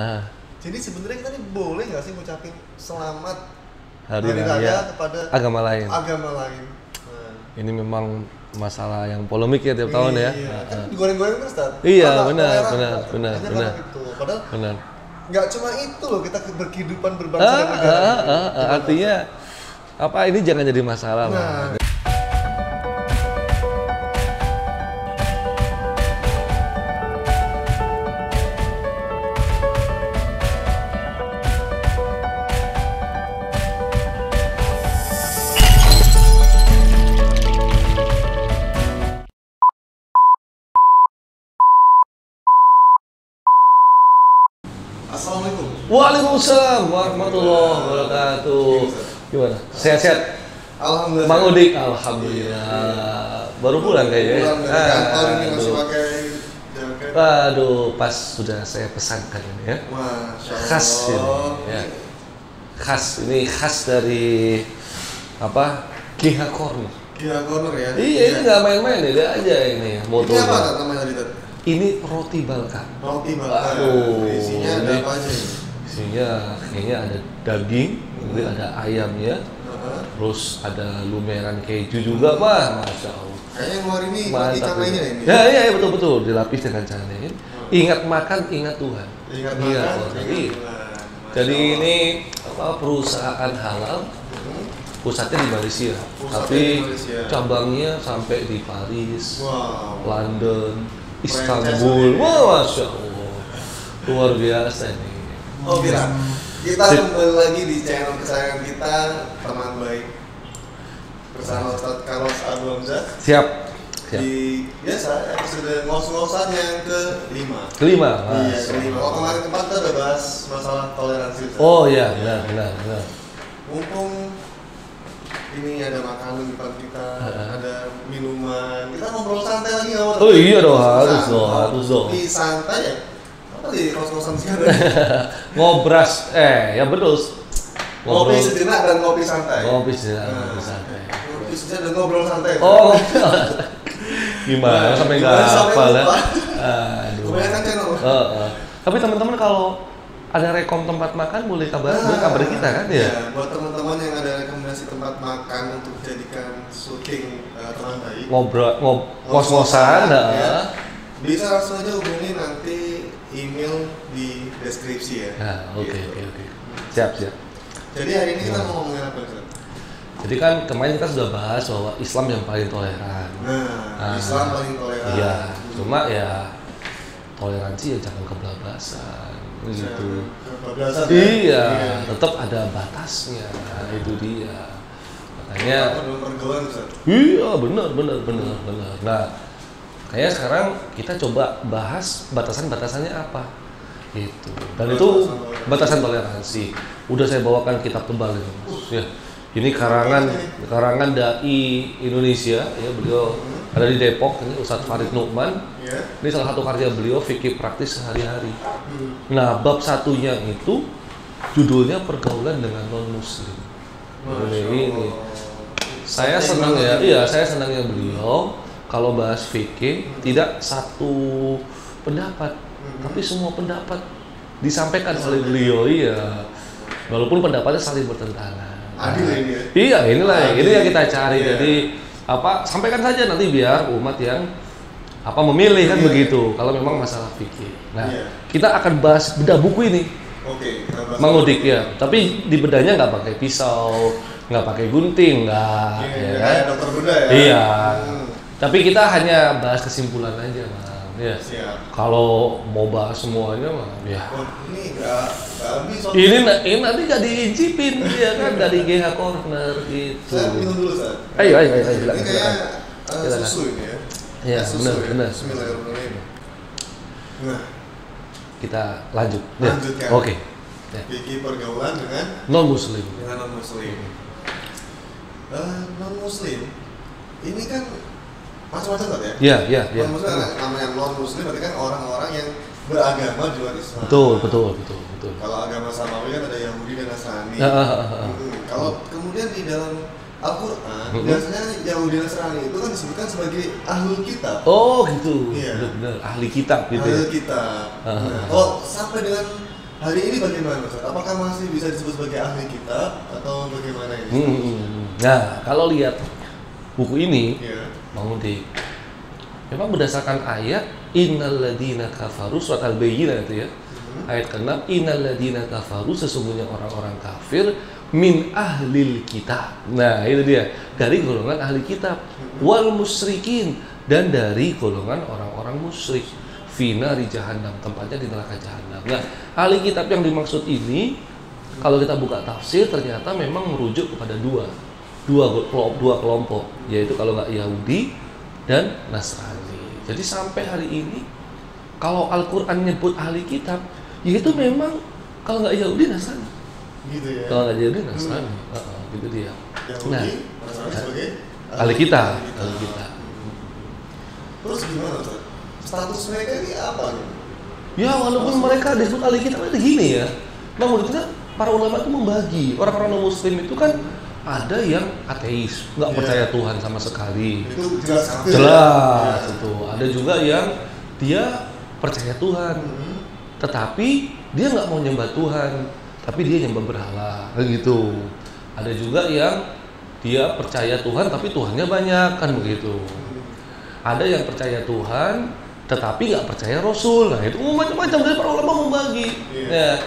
Ah, Jadi sebenarnya kita nih boleh nggak sih ngucapin selamat hari hari raya raya kepada agama lain. agama lain? Nah, Ini memang masalah yang polemik ya tiap tahun ya. iya, kan Ah. digoreng-goreng terus Tad. Iya, Apa, benar, toleran, benar, Pak? benar, Hanya benar. karena itu. Padahal Benar. nggak cuma itu loh kita berkehidupan berbangsa dan negara. Gimana? Artinya apa ini jangan jadi masalah lah. Nah, Assalamualaikum. Waalaikumsalam warahmatullahi wabarakatuh. Gimana? Sehat-sehat? Alhamdulillah. Bang Udik, alhamdulillah. Baru pulang kayaknya. Pulang dari kantor ini masih Aduh. pakai jaket. Aduh, pas sudah saya pesankan ini ya. Masya Allah. Khas ini ya. Khas dari apa? GH Corner. Gila corner ya. Iya, ini nggak main-main, ini aja ini Ini motonya. apa Tad, namanya tadi Tad? Ini roti Balkan. Roti bakar. Aduh, Isinya ada ini- apa aja ini? Isinya kayaknya ada daging, kemudian ada ayamnya, Heeh. terus ada lumeran keju juga, Pak. Masya Allah. Kayaknya yang luar ini roti Mantap canainya ini. ini. Ya, iya, betul-betul dilapis dengan canai. Ingat makan, ingat Tuhan. Ingat Iya, makan, Pak. ingat Iya. Tuhan. Jadi Masya Allah. ini apa perusahaan halal, Hmm. pusatnya di Malaysia, Pusatnya tapi di Malaysia. cabangnya sampai di Paris, Wow. London, Franchise Istanbul. ini. Wah, Masya Allah. Luar biasa ini. Oh kita Sip. kembali lagi di channel kesayangan kita, Teman Baik, bersama Ustadz Carlos Abu Hamzah Siap. Siap. di biasa episode ngos-ngosan yang kelima. Kelima. Iya, Mas. kelima. Oh kemarin kita udah bahas masalah toleransi. Ustadz. Oh iya, benar. Mumpung ini ada makanan di depan kita, ada minuman, kita ngobrol santai lagi nggak? Oh iya dong, harus Santai. dong, harus dong. Kopi santai ya? Apa di kos-kosan sekarang? Ngobras, ya betul. Ngopi sejenak dan ngopi santai. Ngopi sejenak, Nah, ngopi santai. Ngopi sejenak dan ngobrol santai. Oh, gimana sampai nggak Gimana sampai hafal ya? lupa? Aduh. Kebanyakan channel. Tapi teman-teman kalau ada rekom tempat makan boleh kabar kita kan ya? Iya, buat teman-teman yang ada rekomendasi tempat makan untuk dijadikan syuting Teman Baik. Ngos-ngosan, ya. Bisa langsung aja hubungi nanti email di deskripsi ya. Nah, oke. Gitu. Siap. Jadi hari ini kita mau ngomongin apa Ustaz? Jadi kan kemarin kita sudah bahas bahwa Islam yang paling toleran. Nah, Islam paling toleran. Iya, cuma ya toleransi ya jangan kebablasan gitu. Kebablasan, Iya, ya? tetap ada batasnya. Itu dia. Makanya Apa dalam pergaulan Ustaz? iya benar. Nah, kayak sekarang kita coba bahas batasan-batasannya apa gitu. Dan itu batasan toleransi. Udah saya bawakan kitab tebal ini. Ya. Ini karangan dai Indonesia ya, beliau ada di Depok, ini Ustadz Farid Nu'man. Ya. Ini salah satu karya beliau fikih praktis sehari-hari. Hmm. Nah, bab satunya itu judulnya pergaulan dengan non muslim. Masya Ini Allah. saya senang ya, iya saya senangnya beliau kalau bahas fikih tidak satu pendapat, tapi semua pendapat disampaikan oleh beliau, iya. Walaupun pendapatnya saling bertentangan. Adil ya ini ya? Iya, inilah Adil. ini yang kita cari. Iya. Jadi apa sampaikan saja nanti biar umat yang apa memilih kan Iya. begitu. Kalau memang masalah fikih. Nah, Iya. kita akan bahas bedah buku ini. Oke, kita bahas. Mengudik ya, tapi di bedahnya nggak pakai pisau, nggak pakai gunting, nggak. Iya, Ya, kayak dokter bedah ya. Iya. Hmm. Tapi kita hanya bahas kesimpulan aja, Bang. Ya. Siap. Kalau mau bahas semuanya, mah, ya. Oh, ini nggak habis. Ini nanti nggak diincipin, ya kan dari GH Corner gitu. Saya minum dulu Ustaz. Ayo, Ini silakan. kayak Silakan. susu ini ya. Iya, Susu benar. Bismillahirrahmanirrahim. Nah, Kita lanjut. Ya. Lanjutkan. Oke. Ya. fikih pergaulan dengan Non Muslim. non muslim. Non muslim ini kan macam-macam kan ya? Iya. Non muslim namanya non muslim berarti kan orang-orang yang beragama di luar Islam. Betul. Kalau agama samawi kan ada Yahudi dan Nasrani. Ah. Kalau kemudian di dalam Al-Quran biasanya Yahudi dan Nasrani itu kan disebutkan sebagai ahlul kitab. Oh gitu. Iya. Benar. Ahli kitab gitu. Ahlul Ya. kitab. Ah. Nah, kalau sampai dengan hari ini bagaimana Ustaz? Apakah masih bisa disebut sebagai ahli kitab atau bagaimana ini? Nah, kalau lihat buku ini, Ya. Bang Udik, memang berdasarkan ayat innalladzina kafaru surat Al-Bayyinah itu ya. Ayat ke-6, innalladzina kafaru, sesungguhnya orang-orang kafir min ahlil kitab. Nah, itu dia, dari golongan ahli kitab. Wal musyrikin, dan dari golongan orang-orang musyrik. Fina di jahannam, tempatnya di neraka jahannam. Nah, ahli kitab yang dimaksud ini, kalau kita buka tafsir, ternyata memang merujuk kepada dua kelompok, yaitu kalau nggak Yahudi dan Nasrani. Jadi sampai hari ini, kalau Al-Quran nyebut ahli kitab, yaitu memang kalau nggak Yahudi Nasrani. Gitu ya. Kalau nggak Yahudi Nasrani, gitu dia. Yahudi, Nah, Nasrani sebagai ahli kitab, ahli kitab. Terus gimana Ustaz? Status mereka ini apa nih? Ya walaupun mereka disebut ahli kitab itu gini ya, namun itu kan para ulama itu membagi. Orang-orang non-muslim itu kan ada yang ateis, nggak percaya Tuhan sama sekali. Itu jelas kafir. Jelas itu. Ada juga yang dia percaya Tuhan, tetapi dia nggak mau nyembah Tuhan, tapi dia nyembah berhala, gitu. Ada juga yang dia percaya Tuhan, tapi Tuhannya banyak, kan begitu. Ada yang percaya Tuhan, tetapi nggak percaya Rasul. Nah itu macam-macam, dari para ulama membagi. Ya,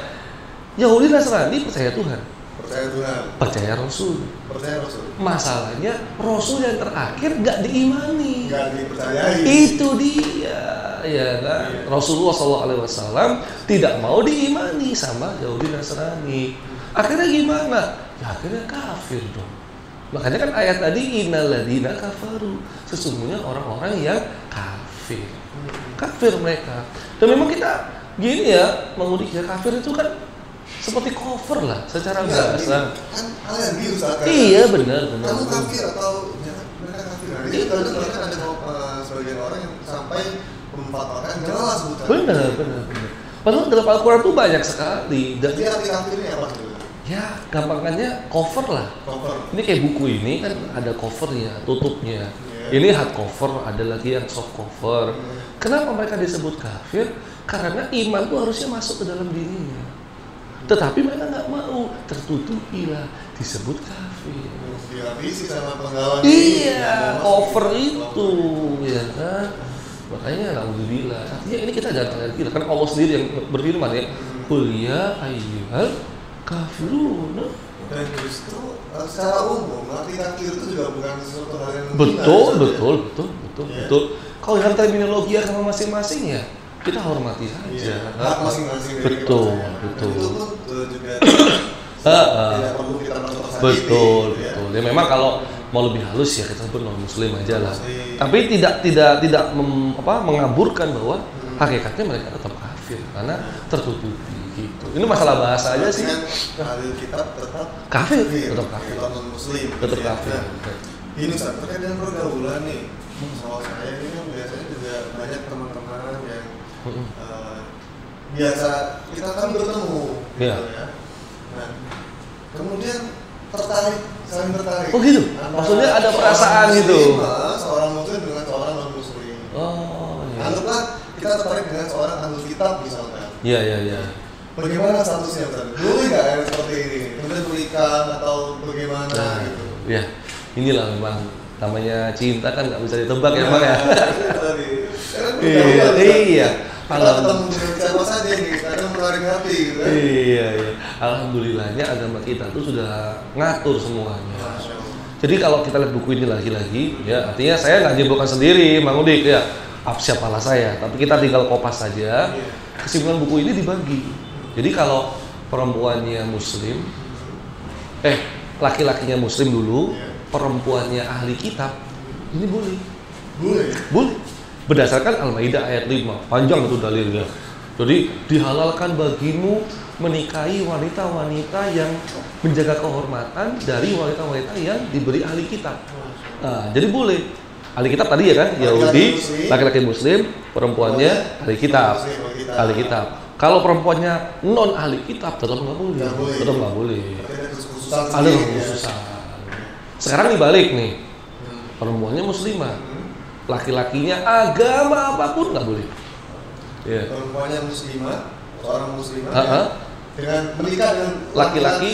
Yahudi Nasrani percaya Tuhan, Percaya Tuhan, percaya Rasul. percaya Rasul. Masalahnya Rasul yang terakhir nggak diimani. Nggak dipercayai. Itu dia, ya kan? Rasulullah SAW tidak mau diimani sama Yahudi Nasrani. Akhirnya gimana? Ya akhirnya kafir dong. Makanya kan ayat tadi innalladzina kafaru, sesungguhnya orang-orang yang kafir. Kafir mereka. Dan memang kita gini ya, mengudik ya, kafir itu kan seperti cover lah secara bahasa. Kan alergi Ustaz. Iya benar. Kamu kafir atau mereka kafir. Nah, ini kadang ada sebagian orang yang sampai memfatwakan jelas bukan. Benar. Padahal dalam Al-Quran tuh banyak sekali. Jadi arti kafir ini apa sebenarnya? Ya, gampangannya cover lah. Cover. Ini kayak buku ini kan ada covernya, tutupnya. Ini hard cover, ada lagi yang soft cover. Kenapa mereka disebut kafir? Karena iman tuh harusnya masuk ke dalam dirinya. Tetapi mereka nggak mau, tertutupilah, disebut kafir. Dilapisi sama penggalan. Iya, cover itu, ya kan. Makanya alhamdulillah. Artinya ini kita jangan alergi, karena Allah sendiri yang berfirman ya, Qul ya ayyuhal kafirun. Dan justru secara umum arti kafir itu juga bukan sesuatu hal yang betul. Kalau dalam terminologi agama masing-masing ya kita hormati saja. Hak masing-masing dari Betul. Itu pun juga tidak perlu kita merasa Betul. Ya memang kalau mau lebih halus ya kita sebut non muslim aja lah. Tapi tidak mengaburkan bahwa hakikatnya mereka tetap kafir karena tertutupi. Gitu. Ini masalah bahasa aja sih. Ahli kitab tetap kafir. Tetap kafir. Tetap non-muslim. Tetap kafir. Ini Ustaz, terkait dengan pergaulan nih. Soal saya ini kan biasanya juga banyak teman-teman yang biasa kita kan bertemu, Iya. gitu ya. Nah, kemudian saling tertarik. Oh gitu. Maksudnya ada perasaan gitu. Seorang muslim dengan seorang non muslim. Oh. Iya. Anggaplah kita tertarik dengan seorang ahli kitab misalnya. Iya. Bagaimana statusnya Ustaz? Boleh nggak yang seperti ini? Kemudian menikah atau bagaimana gitu? Ya, inilah memang namanya cinta kan nggak bisa ditebak ya Bang ya. Iya. Kita ketemu dengan siapa saja nih, kadang menarik hati gitu kan? Iya. Alhamdulillahnya agama kita tuh sudah ngatur semuanya. Jadi kalau kita lihat buku ini lagi-lagi, ya artinya saya nggak nyimpulkan sendiri, Mang Udik ya. Siapalah saya, tapi kita tinggal kopas saja. Kesimpulan buku ini dibagi. Jadi kalau perempuannya muslim, laki-lakinya muslim dulu, perempuannya ahli kitab, ini boleh. Boleh. Berdasarkan Al-Maidah ayat 5, panjang itu dalilnya. Jadi dihalalkan bagimu menikahi wanita-wanita yang menjaga kehormatan dari wanita-wanita yang diberi ahli kitab. Nah, jadi boleh. Ahli kitab tadi ya kan, Yahudi, laki-laki muslim, perempuannya ahli kitab. Ahli kitab. Kalau perempuannya non ahli kitab tetap nggak boleh. Tetap nggak boleh. Ada kekhususan. Sekarang dibalik nih, perempuannya muslimah, laki-lakinya agama apapun nggak boleh. Perempuannya muslimah, seorang muslimah Ha-ha. dengan menikah dengan Laki-laki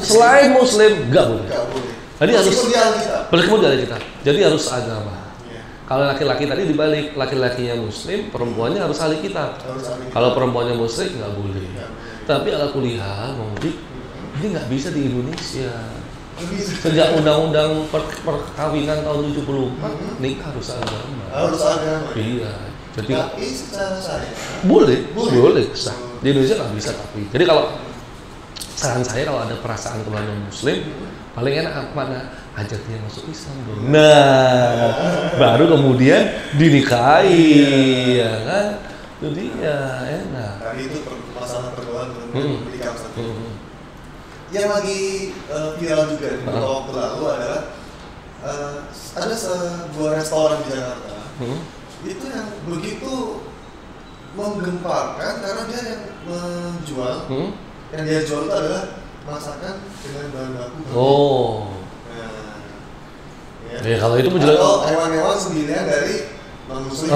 selain muslim nggak boleh. nggak boleh. Jadi harus Meskipun dia Alkitab. meskipun dari kita. Jadi harus agama. Iya. Kalau laki-laki tadi dibalik, laki-lakinya muslim, perempuannya harus ahli kitab. Harus Alkitab. Kalau perempuannya muslim nggak boleh. Nggak boleh. Tapi ala kuliah, ini nggak bisa di Indonesia. Nggak bisa. Sejak undang-undang perkawinan tahun 74, nikah harus agama. Harus agama. Iya. Jadi Tapi secara syariat boleh sah. Di Indonesia nggak bisa tapi. Jadi kalau saran saya kalau ada perasaan kepada non muslim, paling enak mana ajak dia masuk Islam dulu. Nah, baru kemudian dinikahi, ya kan? Jadi ya enak. Tadi itu masalah pergaulan Hmm. menikah satu. Yang lagi viral juga di beberapa waktu lalu adalah ada sebuah restoran di Jakarta itu yang begitu menggemparkan karena dia yang menjual yang dia jual itu adalah masakan dengan bahan baku. Oh. Nah, Ya kalau itu menjelaskan. atau hewan-hewan sembilan dari non-muslim.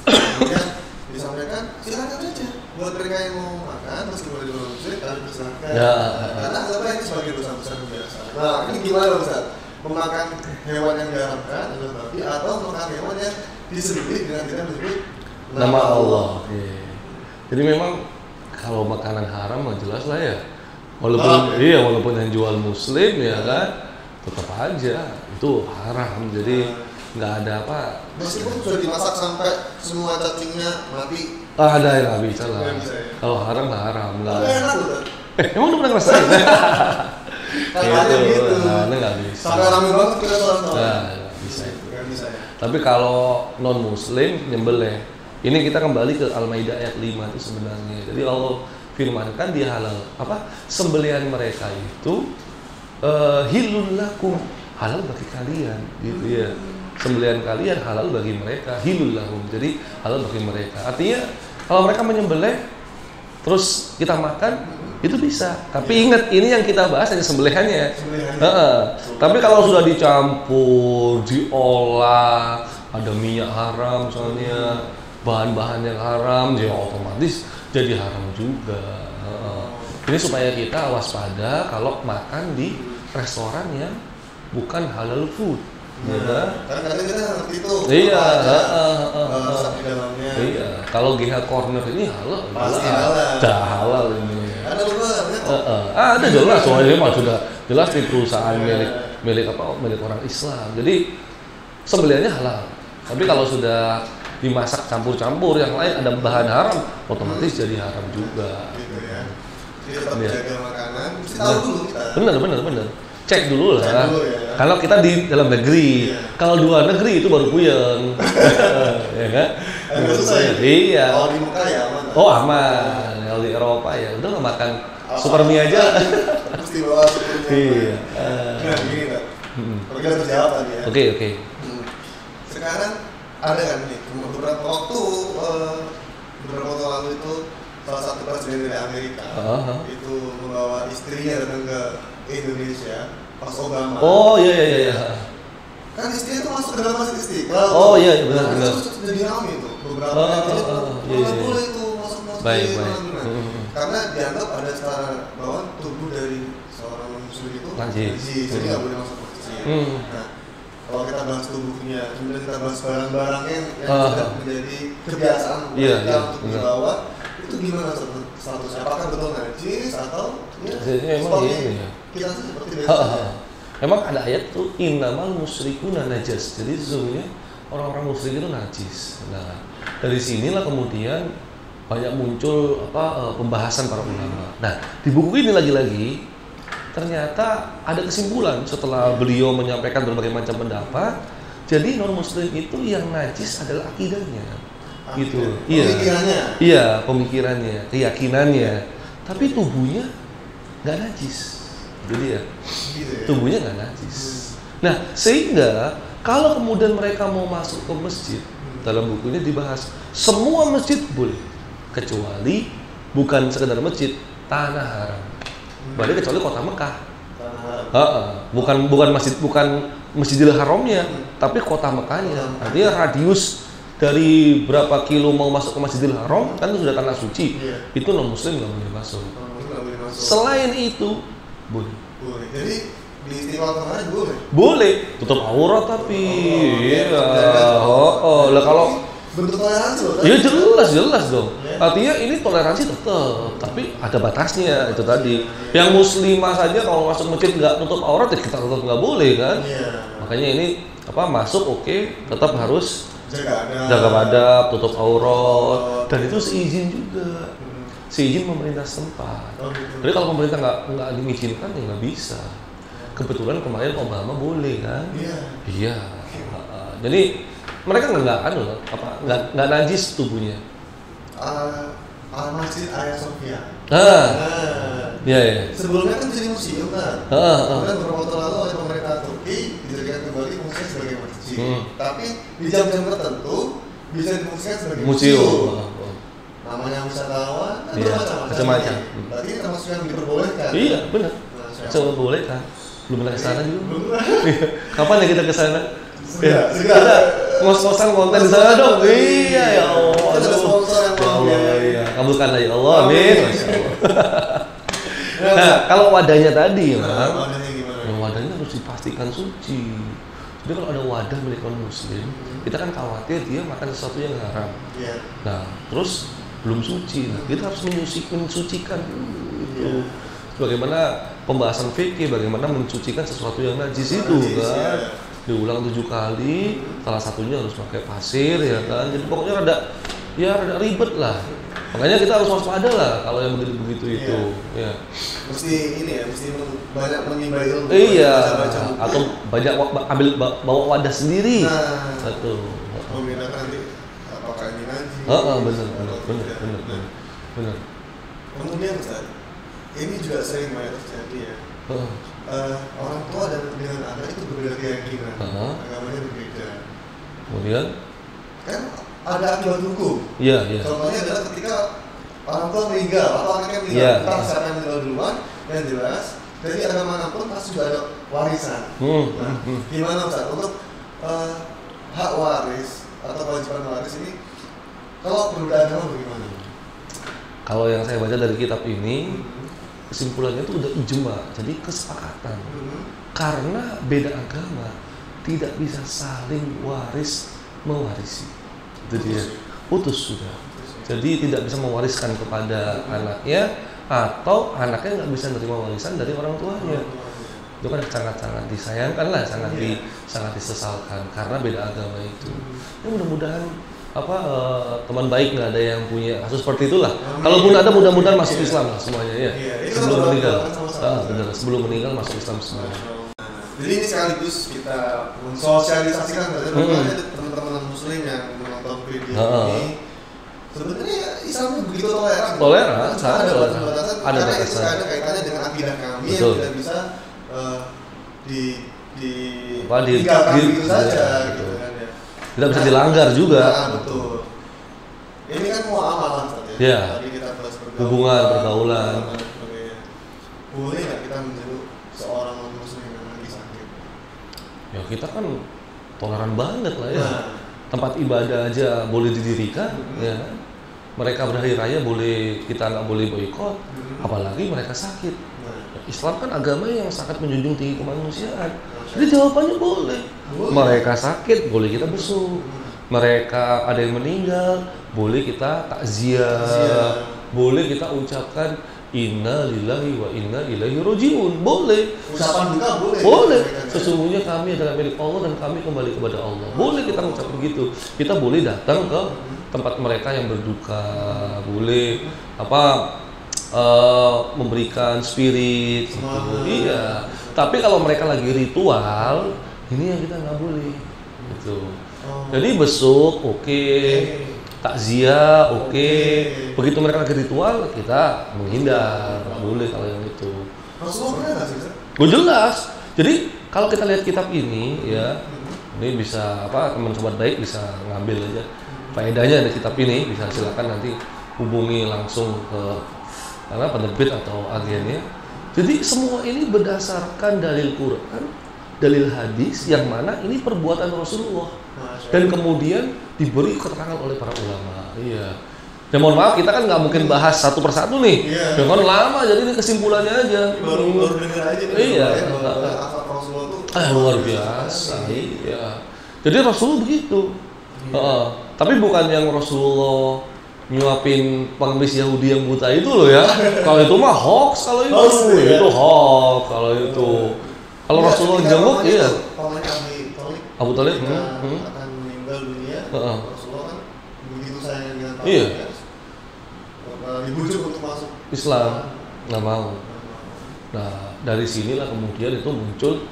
Kemudian disampaikan silakan aja buat mereka yang mau makan meskipun dari non-muslim kalian persilahkan. Ya. Karena anggaplah ini sebagai dosa-dosa biasa. Nah ini gimana Ustaz? Memakan hewan yang diharamkan adalah babi atau memakan hewan yang disembelih dengan tidak menyebut Nama Allah. Oke. Jadi memang kalau makanan haram mah jelas lah ya. Walaupun walaupun yang jual muslim ya kan, tetap aja itu haram. Jadi nggak ada apa. Meskipun sudah dimasak sampai semua cacingnya mati. Ada yang nggak bisa lah. Nggak bisa, ya. Kalau haram haram nggak. Tapi enak loh. Emang udah pernah ngerasain? Katanya gitu. Nah, nggak bisa. Sampai rame banget kita soal-soal. Nah, nggak bisa itu. Nggak bisa ya. Tapi kalau non muslim nyembelih. Ini kita kembali ke Al-Maidah ayat 5 itu sebenarnya. Jadi Allah firmankan dia halal. Apa? Sembelihan mereka itu hilul lakum, halal bagi kalian, gitu ya. Sembelihan kalian halal bagi mereka, hilul lakum. Jadi halal bagi mereka. Artinya kalau mereka menyembelih terus kita makan itu bisa. Tapi ingat ini yang kita bahas hanya sembelihannya. Tapi kalau sudah dicampur, diolah, ada minyak haram misalnya, bahan-bahan yang haram, ya otomatis jadi haram juga. Ini supaya kita waspada kalau makan di restoran yang bukan halal food. Karena kadang kita ngerti itu. Iya. Sapi dalamnya. Iya. Kalau GH Corner ini halal, Pasti halal. dah halal ini. Ada juga Ada jelas, soalnya mah sudah jelas di perusahaan milik orang Islam. Jadi sembelihannya halal. Tapi kalau sudah dimasak campur-campur yang lain ada bahan haram, otomatis jadi haram juga. Gitu ya. Jadi tetap Iya. jaga makanan, mesti tahu dulu kita. Benar. Cek dulu lah. Cek dulu ya. Kalau kita di dalam negeri, Iya. kalau luar negeri itu baru puyeng. Ya kan? Agak susah ya. Iya. Kalau di Mekah ya aman. Oh aman. Kalau di Eropa ya udah nggak makan super mie aja. Mesti bawa supermie. Iya. Nah, gini Pak. Kalau kita terjawab tadi ya. Oke. Sekarang ada kan nih beberapa waktu lalu itu salah satu presiden dari Amerika itu membawa istrinya datang ke Indonesia pas Obama. Oh iya. Kan istrinya itu masuk ke dalam masjid Istiqlal. Oh iya benar. Terus jadi ramai itu beberapa boleh itu masuk Baik. karena dianggap ada secara bahwa tubuh dari seorang muslim itu Najis. jadi nggak boleh masuk masjid. Nah, kalau kita bahas tubuhnya, kemudian kita bahas barang-barangnya yang sudah menjadi kebiasaan mereka untuk dibawa, itu gimana statusnya? Apakah betul najis atau Emang iya. kita seperti biasa? Emang ada ayat tuh innamal musyrikuna najas. Jadi sesungguhnya orang-orang musyrik itu najis. Nah, dari sinilah kemudian banyak muncul pembahasan para ulama. Nah, di buku ini lagi-lagi ternyata ada kesimpulan setelah beliau menyampaikan berbagai macam pendapat. Jadi non muslim itu yang najis adalah akidahnya. Gitu. Iya, pemikirannya, keyakinannya. Tapi tubuhnya nggak najis. Jadi ya, tubuhnya nggak najis. Nah, sehingga kalau kemudian mereka mau masuk ke masjid, dalam bukunya dibahas semua masjid boleh, kecuali bukan sekedar masjid, tanah haram. Berarti kecuali kota Mekah. Bukan Masjidil Haramnya, tapi kota Mekahnya. Artinya radius dari berapa kilo mau masuk ke Masjidil Haram kan itu sudah tanah suci. Iya. Itu non muslim nggak boleh masuk. Nggak boleh masuk. Selain itu boleh. Boleh. Jadi di Istiqlal Tengah boleh. Boleh, tutup aurat tapi. Iya. Lah kalau bentuk toleransi loh. iya jelas dong. Ya. Artinya ini toleransi tetap, tapi ada batasnya itu tadi. Yang muslimah saja kalau masuk masjid nggak tutup aurat ya kita tetap nggak boleh kan. Iya. Makanya ini masuk oke, tetap harus jaga adab, tutup aurat, dan itu seizin juga. Seizin pemerintah setempat. Gitu. Jadi kalau pemerintah nggak mengizinkan ya nggak bisa. Kebetulan kemarin Obama boleh kan? Iya. Jadi mereka nggak najis tubuhnya. Masjid Hagia Sophia. Iya. Sebelumnya kan jadi museum kan. Kemudian beberapa waktu lalu oleh pemerintah Turki dijadikan kembali fungsinya sebagai masjid. Tapi di jam-jam tertentu bisa difungsikan sebagai museum. Namanya wisatawan kan macam-macam. Berarti ini termasuk yang diperbolehkan. Iya benar. Coba boleh kan? Belum pernah kesana juga. Kapan ya kita kesana? Kita ngos-ngosan konten di sana dong. Iya ya Allah. Ada sponsor yang mau iya. Kabulkan ya Allah. Amin. Masya Allah. Nah, kalau wadahnya tadi wadahnya gimana? Yang wadahnya harus dipastikan suci. Jadi kalau ada wadah milik non muslim, kita kan khawatir dia makan sesuatu yang haram. Iya. Nah, terus belum suci. Nah, kita harus mensucikan itu. Bagaimana pembahasan fikih, bagaimana mensucikan sesuatu yang najis itu kan. Diulang 7 kali, salah satunya harus pakai pasir ya kan. Jadi pokoknya rada ribet lah. Makanya kita harus waspada lah kalau yang begitu itu. Ya. Mesti banyak menimba ilmu. Iya. Baca Atau banyak bawa wadah sendiri. Nah, Satu. membedakan nanti apakah ini najis. Benar. Kemudian Ustaz, ini juga sering banyak terjadi ya. Orang tua dengan anak itu berbeda keyakinan, agamanya berbeda. Kemudian kan ada akibat hukum. Iya. Contohnya adalah ketika orang tua meninggal atau anaknya meninggal, entah siapa yang meninggal duluan, yang jelas dari agama manapun pasti juga ada warisan. Gimana Ustaz untuk hak waris atau kewajiban waris ini kalau berbeda agama bagaimana? Kalau yang saya baca dari kitab ini, kesimpulannya itu udah ijma, jadi kesepakatan. Karena beda agama tidak bisa saling mewarisi. Itu dia, putus sudah. Jadi tidak bisa mewariskan kepada anaknya, atau anaknya nggak bisa menerima warisan dari orang tuanya. Itu kan sangat-sangat disayangkan lah, sangat disesalkan karena beda agama itu. Ya, mudah-mudahan teman baik nggak ada yang punya kasus seperti itulah. Kalaupun ada, mudah-mudahan masuk Islam lah semuanya ya. Sebelum meninggal. Benar, sebelum meninggal masuk Islam semuanya. Jadi ini sekaligus kita mensosialisasikan kepada teman-teman muslim yang menonton video ini. Sebenarnya Islam begitu toleran. Ada batasan. Karena itu ada kaitannya dengan akidah kami yang tidak bisa ditinggalkan begitu saja. Tidak bisa dilanggar juga. Betul. Ini kan muamalah saja. Iya. Tadi kita bahas hubungan, pergaulan. Boleh nggak kita menjadi seorang muslim yang lagi sakit? Ya kita kan toleran banget lah ya. Tempat ibadah aja boleh didirikan, ya. Mereka berhari raya kita nggak boleh boikot, apalagi mereka sakit. Islam kan agama yang sangat menjunjung tinggi kemanusiaan. Jadi jawabannya boleh. Mereka sakit, boleh kita besuk. Mereka ada yang meninggal, boleh kita takziah. Boleh kita ucapkan inna lillahi wa inna ilaihi rajiun. Boleh. Ucapan duka boleh. Boleh. Sesungguhnya kami adalah milik Allah dan kami kembali kepada Allah. Boleh kita mengucap begitu. Kita boleh datang ke tempat mereka yang berduka. Boleh memberikan spirit gitu. Iya. Tapi kalau mereka lagi ritual, ini yang kita nggak boleh. Gitu. Jadi besuk oke. Takziah oke. Begitu mereka lagi ritual, kita menghindar. Nggak boleh kalau yang itu. Rasulullah sih? Jelas. Jadi kalau kita lihat kitab ini ya, ini bisa teman sobat baik bisa ngambil aja faedahnya dari kitab ini, bisa silakan nanti hubungi langsung ke penerbit atau agennya. Jadi semua ini berdasarkan dalil Quran dalil hadis yang mana ini perbuatan Rasulullah dan kemudian diberi keterangan oleh para ulama. Iya. Dan mohon maaf kita kan nggak mungkin bahas satu persatu nih. Dengan lama jadi ini kesimpulannya aja. Baru dengar aja nih. Iya. Rasulullah tuh Luar biasa. Iya. Jadi Rasulullah begitu. Tapi bukan yang Rasulullah nyuapin pengemis Yahudi yang buta itu loh ya. Kalau itu mah hoax kalau itu. Itu hoax kalau itu. Kalau Rasulullah jenguk iya. Abu Thalib akan meninggal dunia. Rasulullah kan begitu sayang dengan Pak. Iya. Dibujuk untuk masuk Islam, nggak mau. Nah dari sinilah kemudian itu muncul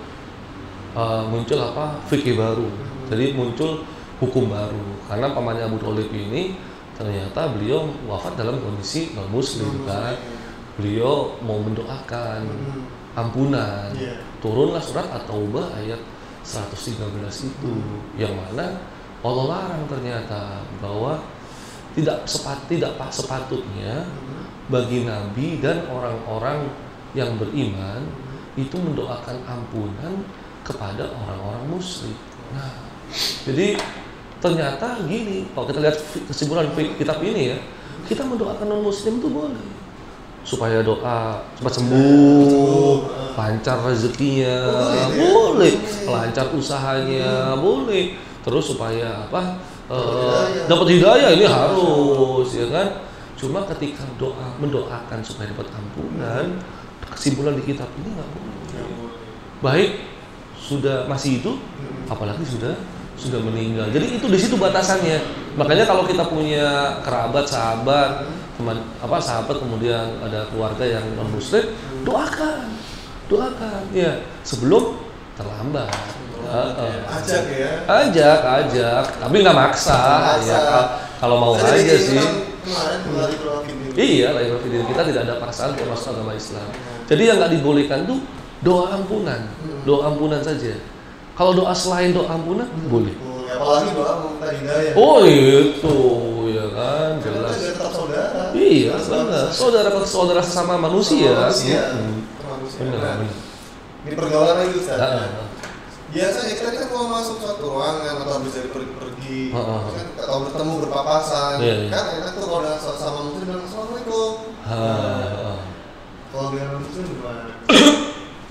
fikih baru. Jadi muncul hukum baru karena pamannya Abu Thalib ini ternyata beliau wafat dalam kondisi non muslim kan. Beliau mau mendoakan ampunan. Turunlah surat At-Taubah ayat 113 itu yang mana Allah larang ternyata bahwa tidak sepatutnya bagi Nabi dan orang-orang yang beriman itu mendoakan ampunan kepada orang-orang musyrik. Nah, jadi ternyata gini, kalau kita lihat kesimpulan kitab ini ya, kita mendoakan non-muslim itu boleh supaya doa cepat sembuh, lancar rezekinya, boleh, lancar usahanya, boleh, terus supaya dapat hidayah ini harus, ya kan? Cuma ketika mendoakan supaya dapat ampunan, kesimpulan di kitab ini nggak boleh. Baik sudah masih hidup, apalagi sudah meninggal. Jadi itu di situ batasannya. Makanya kalau kita punya kerabat, sahabat, teman sahabat kemudian ada keluarga yang non muslim, doakan ya sebelum terlambat. Ajak, tapi nggak maksa. Ya, kalau mau aja sih. Iya, lahir batin kita tidak ada paksaan untuk masuk agama Islam. Jadi yang nggak dibolehkan tuh doa ampunan saja. Kalau doa selain doa ampunan boleh. Apalagi doa meminta hidayah. Oh itu, ya kan jelas. Iya, benar. Saudara sesama manusia. Benar. Ini pergaulan lagi Ustaz. Biasanya kita kan kalau masuk suatu ruangan atau habis dari pergi, kan kalau bertemu berpapasan, kan enak tuh kalau udah sama muslim bilang assalamualaikum. Kalau dengan muslim gimana?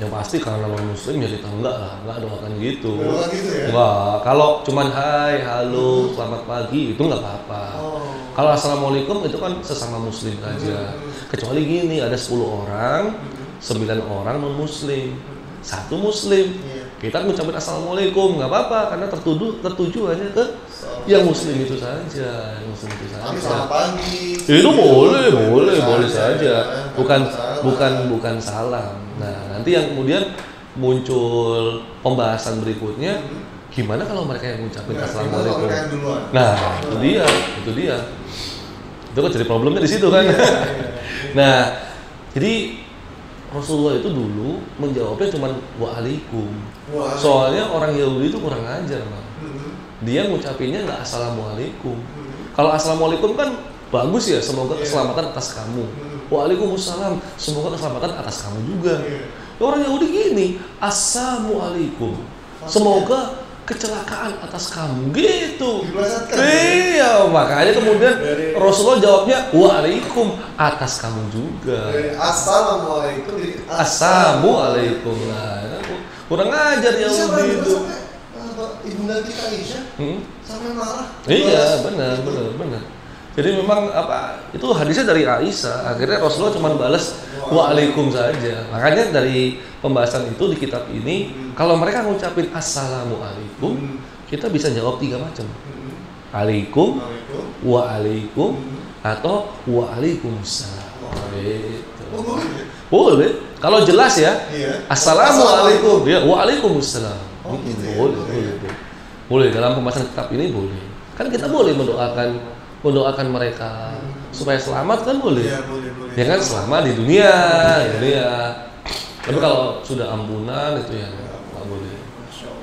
Yang pasti karena non muslim ya kita enggak doakan gitu. Doakan gitu ya? Enggak. Kalau cuman hai, halo, selamat pagi itu enggak apa-apa. Kalau assalamualaikum itu kan sesama muslim aja. Kecuali gini ada 10 orang, 9 orang non muslim, 1 muslim. Kita ngucapin assalamualaikum nggak apa-apa karena tertuju hanya ke yang muslim itu saja, Tapi selamat pagi. Itu boleh saja. Bukan salam. Nah, nanti yang kemudian muncul pembahasan berikutnya gimana kalau mereka yang ngucapin assalamualaikum. Nah, itu dia. Itu kan jadi problemnya di situ kan. Nah, jadi Rasulullah itu dulu menjawabnya cuma waalaikum. Soalnya orang Yahudi itu kurang ajar, Bang. Dia ngucapinnya nggak assalamualaikum. Kalau assalamualaikum kan bagus ya, semoga keselamatan atas kamu. Waalaikumsalam, semoga keselamatan atas kamu juga. Orang Yahudi gini, assalamualaikum, semoga kecelakaan atas kamu gitu. Iya, makanya kemudian Rasulullah jawabnya waalaikum atas kamu juga. Assalamualaikum jadi assalamualaikum. Nah, kurang ajar Yahudi itu. Ibunda kita Aisyah sampai marah. Iya, benar. Jadi memang itu hadisnya dari Aisyah. Akhirnya Rasulullah cuma balas waalaikum saja. Makanya dari pembahasan itu di kitab ini, kalau mereka ngucapin assalamualaikum, kita bisa jawab 3 macam. Alaikum, waalaikum, atau waalaikumsalam. Boleh. Kalau jelas ya, assalamualaikum, ya waalaikumsalam. Boleh dalam pembahasan kitab ini boleh. Kan kita boleh mendoakan mereka supaya selamat kan boleh. Ya kan selamat di dunia. Tapi kalau sudah ampunan itu ya nggak boleh.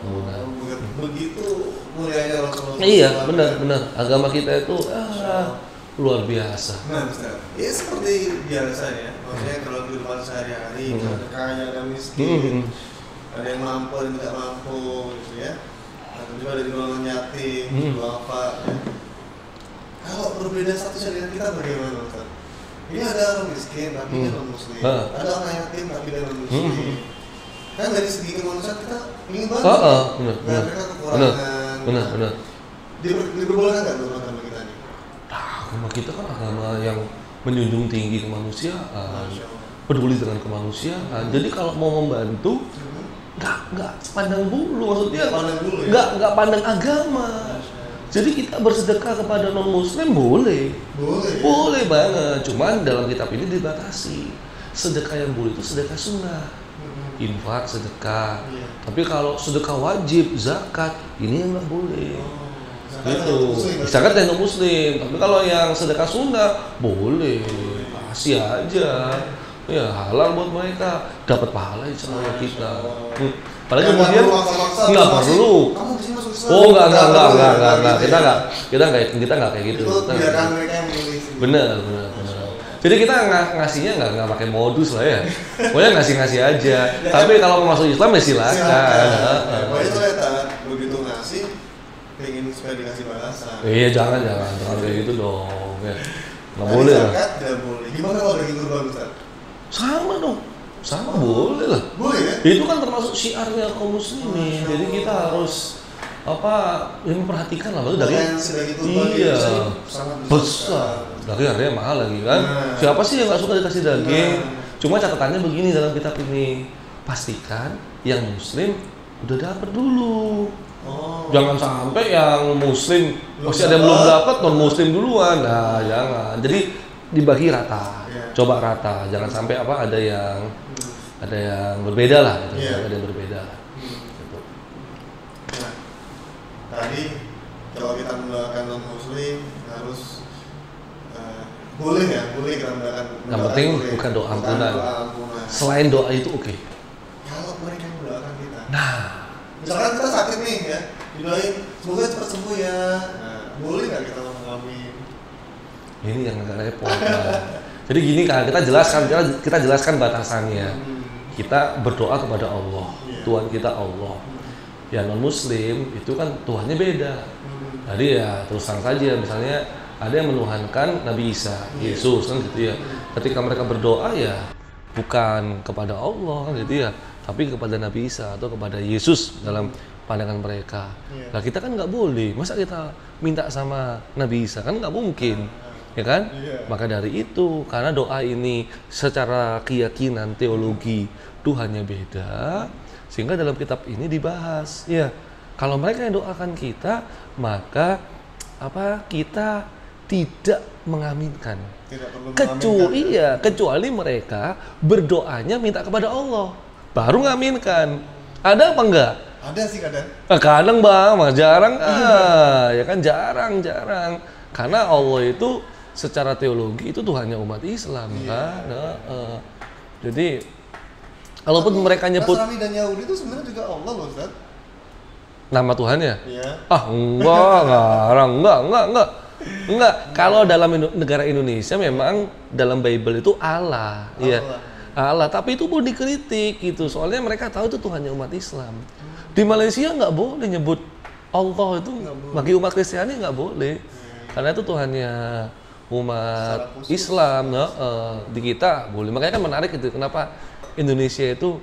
Ampunan. Begitu mulianya Rasulullah. Iya, benar. Agama kita itu luar biasa. Nah, Ustaz. Ya seperti biasa ya. Maksudnya kalau kehidupan sehari-hari, ada kaya, ada miskin. ada yang mampu, ada yang tidak mampu, gitu ya. Ada juga dari golongan yatim, duafa. Ya. Kalau berbeda statusnya dengan kita bagaimana, Ustaz? Ini ada orang miskin tapi dia non muslim, ada orang yatim tapi dia non muslim. Kan dari segi kemanusiaan kita ingin banget, biar mereka kekurangan. Benar. Diperbolehkan nggak menurut agama kita nih? Agama kita kan agama yang menjunjung tinggi kemanusiaan, peduli dengan kemanusiaan. Jadi kalau mau membantu, nggak pandang bulu, maksudnya nggak pandang agama. Jadi kita bersedekah kepada non muslim boleh banget. Cuman dalam kitab ini dibatasi. Sedekah yang boleh itu sedekah sunnah, infak, sedekah. Tapi kalau sedekah wajib, zakat, ini yang nggak boleh. Gitu. Zakat yang non muslim. Tapi kalau yang sedekah sunnah boleh, kasih aja. Ya halal buat mereka, dapat pahala insya Allah kita. Padahal kemudian nggak perlu. Oh enggak. Kita nggak kayak gitu. Bener. Jadi kita ngasihnya nggak pakai modus lah ya. Pokoknya ngasih aja. Tapi kalau mau masuk Islam ya silakan. Pokoknya itu begitu ngasih, pengen supaya dikasih balasan. Iya jangan kayak gitu dong. Ya. Nggak boleh lah. Tidak boleh. Gimana kalau daging kurban Ustaz? Sama boleh lah. Boleh ya? Itu kan termasuk syiarnya kaum muslimin. Jadi kita harus memperhatikan lah dari iya besar daging harganya mahal lagi kan. Siapa sih yang nggak suka dikasih daging? Cuma catatannya begini dalam kitab ini, pastikan yang muslim udah dapat dulu. Jangan sampai yang muslim masih ada yang belum dapat, non muslim duluan. Nah jangan. Jadi dibagi rata, coba rata. Jangan sampai ada yang berbeda lah. Gitu. Ada yang berbeda. Tadi kalau kita mendoakan non muslim harus boleh kita mendoakan. Yang penting bukan doa ampunan. Selain doa itu oke. Kalau mereka yang mendoakan kita. Nah, misalkan kita sakit nih ya, didoain semoga cepat sembuh ya. Nah, boleh nggak kita ngomong amin? Ini yang agak repot. Jadi gini kan, kita jelaskan batasannya. Kita berdoa kepada Allah, Tuhan kita Allah. Ya non muslim itu kan Tuhannya beda. Jadi ya terus terang saja, misalnya ada yang menuhankan Nabi Isa, Yesus kan gitu ya. Ketika mereka berdoa ya bukan kepada Allah kan gitu ya, tapi kepada Nabi Isa atau kepada Yesus dalam pandangan mereka. Nah kita kan nggak boleh, masa kita minta sama Nabi Isa, kan nggak mungkin, ya kan? Maka dari itu, karena doa ini secara keyakinan teologi Tuhannya beda, sehingga dalam kitab ini dibahas. Ya, kalau mereka yang doakan kita, maka kita tidak mengaminkan. Kecuali mereka berdoanya minta kepada Allah, baru ngaminkan. Ada apa enggak? Ada sih kadang. Kadang bang, jarang ya kan jarang. Karena Allah itu secara teologi itu Tuhannya umat Islam kan. Jadi kalaupun mereka nyebut Nasrani dan Yahudi itu sebenarnya juga Allah loh Ustaz. Nama Tuhannya? Iya. Enggak. Kalau dalam negara Indonesia memang dalam Bible itu Allah. Iya. Allah, tapi itu pun dikritik gitu. Soalnya mereka tahu itu Tuhannya umat Islam. Di Malaysia nggak boleh nyebut Allah itu, bagi umat Kristiani nggak boleh. Karena itu Tuhannya umat Islam. Di kita boleh. Makanya kan menarik itu. Kenapa Indonesia itu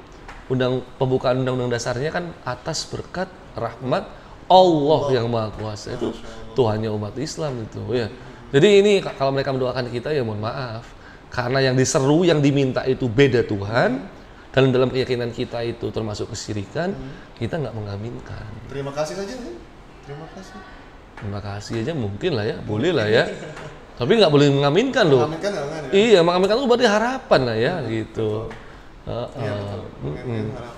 pembukaan undang-undang dasarnya kan atas berkat rahmat Allah yang Maha Kuasa, itu Tuhannya umat Islam itu ya. Jadi ini kalau mereka mendoakan kita ya mohon maaf, karena yang diseru, yang diminta itu beda Tuhan, dan dalam keyakinan kita itu termasuk kesyirikan, kita nggak mengaminkan. Terima kasih saja. Terima kasih aja mungkin lah ya, boleh lah ya. Tapi nggak boleh mengaminkan loh. Mengaminkan jangan ya. Iya, mengaminkan itu berarti harapan lah ya gitu.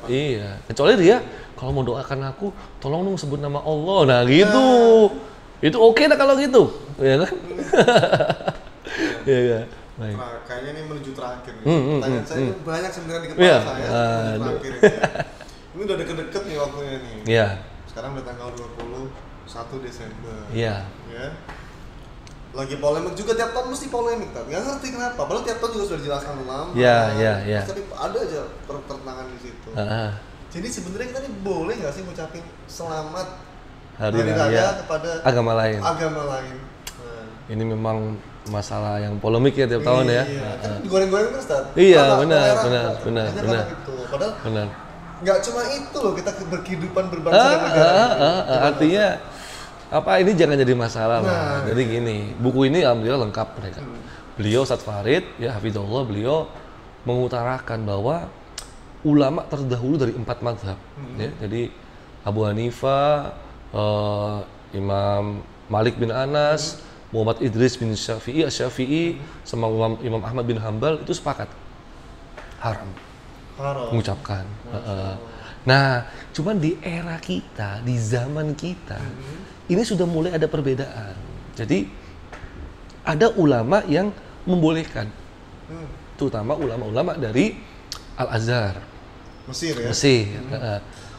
Iya, kecuali dia kalau mau doakan aku, tolong dong sebut nama Allah. Nah gitu, itu oke dah kalau gitu, ya kan? Iya. Baik. Nah, kayaknya ini menuju terakhir. Pertanyaan saya banyak sebenarnya di kepala saya. Terakhir ya. Ini udah deket-deket nih waktunya nih. Iya. Sekarang udah tanggal 21 Desember. Iya. Ya. Lagi polemik juga, tiap tahun mesti polemik, tapi nggak ngerti kenapa. Padahal tiap tahun juga sudah dijelaskan ulama. Iya. Tapi ada aja pertentangan di situ. Jadi sebenarnya kita nih boleh nggak sih ngucapin selamat Hari Raya Raya kepada agama lain. agama lain? Nah. Ini memang masalah yang polemik ya tiap tahun ya. Iya, kan digoreng-goreng terus Tad. Iya, Karena benar, toleran, benar, Tad. benar, Hanya benar. karena itu. Padahal Benar. nggak cuma itu loh kita berkehidupan berbangsa dan negara. Artinya apa ini jangan jadi masalah lah. Nah. Jadi gini, buku ini alhamdulillah lengkap mereka. Beliau Ustadz Farid, ya hafizahullah, beliau mengutarakan bahwa ulama terdahulu dari 4 mazhab. Ya, jadi Abu Hanifah, Imam Malik bin Anas, Muhammad Idris bin Syafi'i, sama Imam Ahmad bin Hambal itu sepakat haram mengucapkan. Nah, cuman di era kita, di zaman kita, ini sudah mulai ada perbedaan. Jadi ada ulama yang membolehkan, terutama ulama-ulama dari Al-Azhar, Mesir ya. Mesir.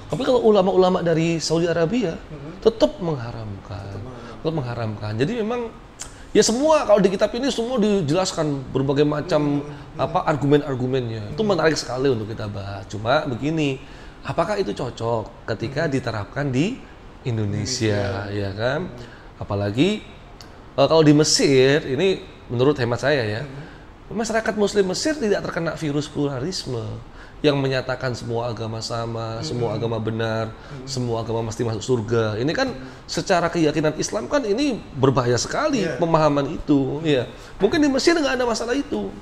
Tapi kalau ulama-ulama dari Saudi Arabia tetap mengharamkan. Jadi memang ya semua kalau di kitab ini semua dijelaskan berbagai macam argumen-argumennya. Itu menarik sekali untuk kita bahas. Cuma begini, apakah itu cocok ketika diterapkan di Indonesia, ya kan? Apalagi kalau di Mesir ini menurut hemat saya ya, masyarakat Muslim Mesir tidak terkena virus pluralisme yang menyatakan semua agama sama, semua agama benar, semua agama mesti masuk surga. Ini kan secara keyakinan Islam kan ini berbahaya sekali pemahaman itu. Ya, mungkin di Mesir nggak ada masalah itu.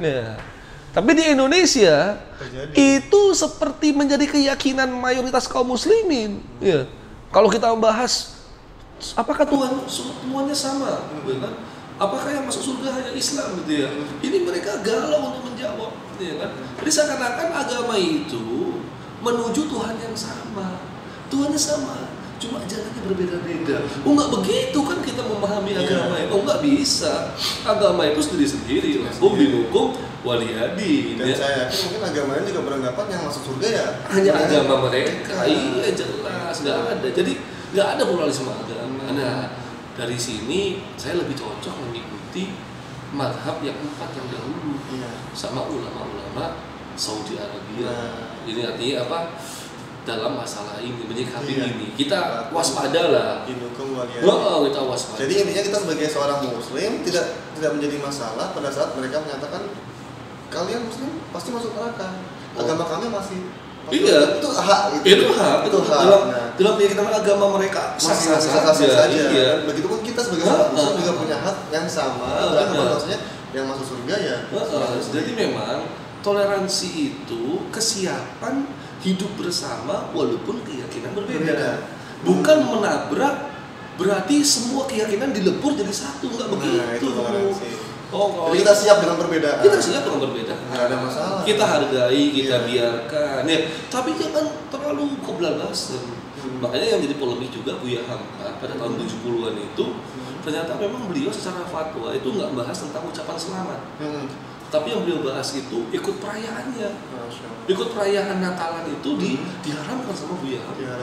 Ya. Tapi di Indonesia itu seperti menjadi keyakinan mayoritas kaum muslimin. Ya. Kalau kita membahas apakah Tuhan semuanya sama, ya kan? Apakah yang masuk surga hanya Islam gitu ya? Ini mereka galau untuk menjawab, ya kan? Jadi seakan-akan agama itu menuju Tuhan yang sama. Tuhannya sama, cuma jalannya berbeda-beda. Oh nggak begitu kan kita memahami agama itu? Oh nggak bisa. Agama itu sendiri-sendiri. Lakum dinukum waliyadi. Dan saya yakin mungkin agama lain juga beranggapan yang masuk surga ya hanya agama mereka. Iya jelas, nggak ada. Jadi nggak ada pluralisme agama. Nah, dari sini saya lebih cocok mengikuti mazhab yang 4 yang dahulu sama ulama-ulama Saudi Arabia. Ini artinya apa? Dalam masalah ini, menyikapi ini kita waspada lah. Kita waspada. Jadi intinya kita sebagai seorang muslim tidak menjadi masalah pada saat mereka menyatakan kalian muslim pasti masuk neraka. Agama kami masih iya, itu hak itu hak. Dalam keyakinan agama mereka sah-sah saja. Iya. Begitupun kita sebagai seorang muslim juga punya hak yang sama. Maksudnya yang masuk surga ya. Jadi memang toleransi itu kesiapan hidup bersama walaupun keyakinan berbeda. Bukan menabrak berarti semua keyakinan dilebur jadi satu, nggak begitu. Jadi kita siap dengan perbedaan. Kita siap dengan perbedaan. Nggak ada masalah. Kita hargai, kita biarkan. Ya, tapi jangan terlalu kebablasan. Makanya yang jadi polemik juga Buya Hamka pada tahun 70-an itu ternyata memang beliau secara fatwa itu nggak bahas tentang ucapan selamat. Tapi yang beliau bahas itu ikut perayaannya. Ikut perayaan Natalan itu diharamkan sama Buya Hamka.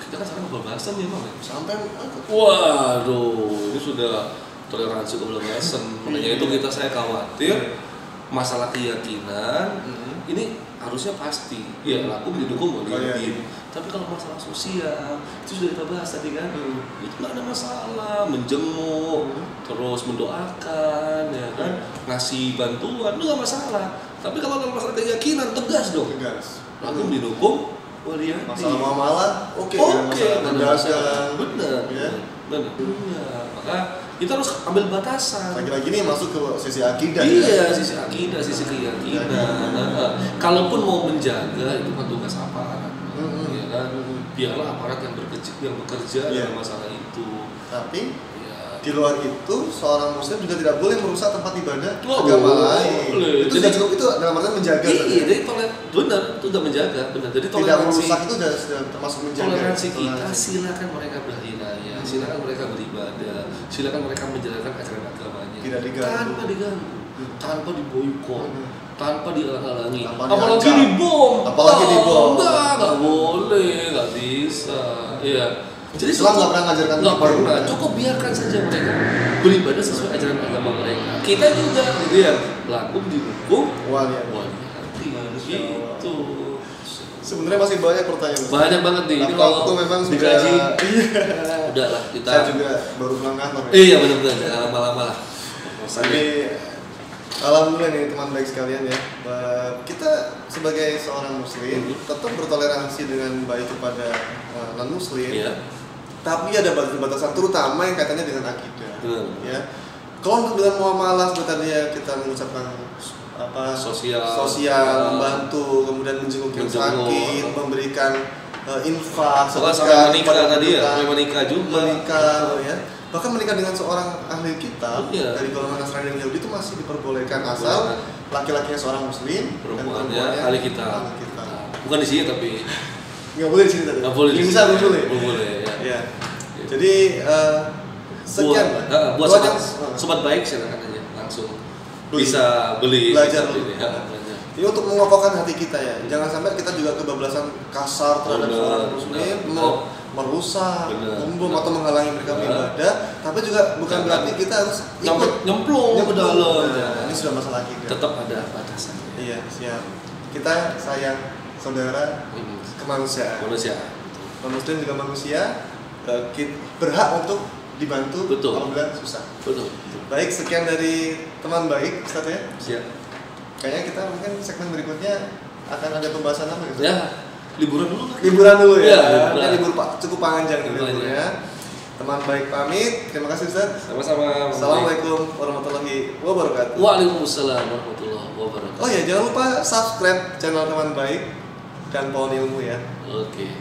Kita kan sekarang kebablasan ya Bang. Sampai waduh, ini sudah toleransi kebablasan. Makanya itu saya khawatir masalah keyakinan ini harusnya pasti ya lakum didukung waliyadin. Tapi kalau masalah sosial itu sudah kita bahas tadi kan, itu nggak ada masalah, menjenguk terus mendoakan ya kan, ngasih bantuan itu nggak masalah. Tapi kalau masalah keyakinan tegas dong, lakum didukung waliyadin. Masalah muamalah oke, masalah benar ya. Benar. Maka kita harus ambil batasan. Lagi-lagi nih masuk ke sisi akidah. Iya, sisi akidah, sisi keyakinan. Kalaupun mau menjaga itu kan tugas aparat, ya kan. Biarlah aparat yang bekerja dalam masalah itu. Tapi di luar itu seorang muslim juga tidak boleh merusak tempat ibadah agama lain. Itu sudah cukup, itu dalam artian menjaga. Iya, jadi benar, itu sudah menjaga, benar. Jadi tidak merusak itu sudah termasuk menjaga. Toleransi kita, silakan mereka berhari raya, silakan mereka beribadah, silakan mereka menjalankan ajaran agamanya. Tidak diganggu. Tanpa diganggu, tanpa diboykot, tanpa dihalang-halangi. Apalagi dibom. Enggak boleh, nggak bisa. Iya. Jadi Islam nggak pernah ngajarkan nggak pernah, cukup biarkan saja mereka beribadah sesuai ajaran agama mereka. Kita juga gitu ya, lakum didukung waliyadin gitu. Sebenarnya masih banyak pertanyaan. Banyak banget nih. Ini kalau waktu memang sudah digaji. Udah lah kita. Saya juga baru pulang kantor. Iya benar-benar, jangan lama-lama lah. Tapi alhamdulillah nih teman baik sekalian ya. Kita sebagai seorang muslim tetap bertoleransi dengan baik kepada non muslim. Iya. Tapi ada batasan terutama yang kaitannya dengan akidah. Ya. Kalau untuk dengan muamalah seperti tadi ya kita mengucapkan sosial, membantu, kemudian menjenguk yang sakit, memberikan infak, sampai menikah tadi ya, sampai menikah juga, ya. Bahkan menikah dengan seorang ahli kitab dari golongan Nasrani dan Yahudi itu masih diperbolehkan asal laki-lakinya seorang muslim, perempuannya ahli kitab. Bukan di sini tapi nggak boleh di sini tadi. Nggak boleh. Bisa boleh. Boleh ya. Jadi sekian buat sobat baik silakan aja langsung bisa beli belajar ini. Ini untuk mengokohkan hati kita ya. Jangan sampai kita juga kebablasan kasar terhadap seorang muslim, merusak, membom atau menghalangi mereka beribadah. Tapi juga bukan berarti kita harus nyemplung ke dalam. Ini sudah masalah kita. Tetap ada batasan. Iya, siap. Kita sayang saudara kemanusiaan. Non muslim juga manusia, berhak untuk dibantu apabila susah. Betul. Baik, sekian dari teman baik, Ustaz ya. Siap. Kayaknya kita mungkin segmen berikutnya akan ada pembahasan apa gitu? Ya, liburan dulu. Liburan dulu ya. Liburan. Libur cukup panjang liburnya. Teman baik pamit. Terima kasih Ustaz. Sama-sama. Assalamualaikum warahmatullahi wabarakatuh. Waalaikumsalam warahmatullahi wabarakatuh. Oh ya, jangan lupa subscribe channel teman baik dan pohon ilmu ya. Oke.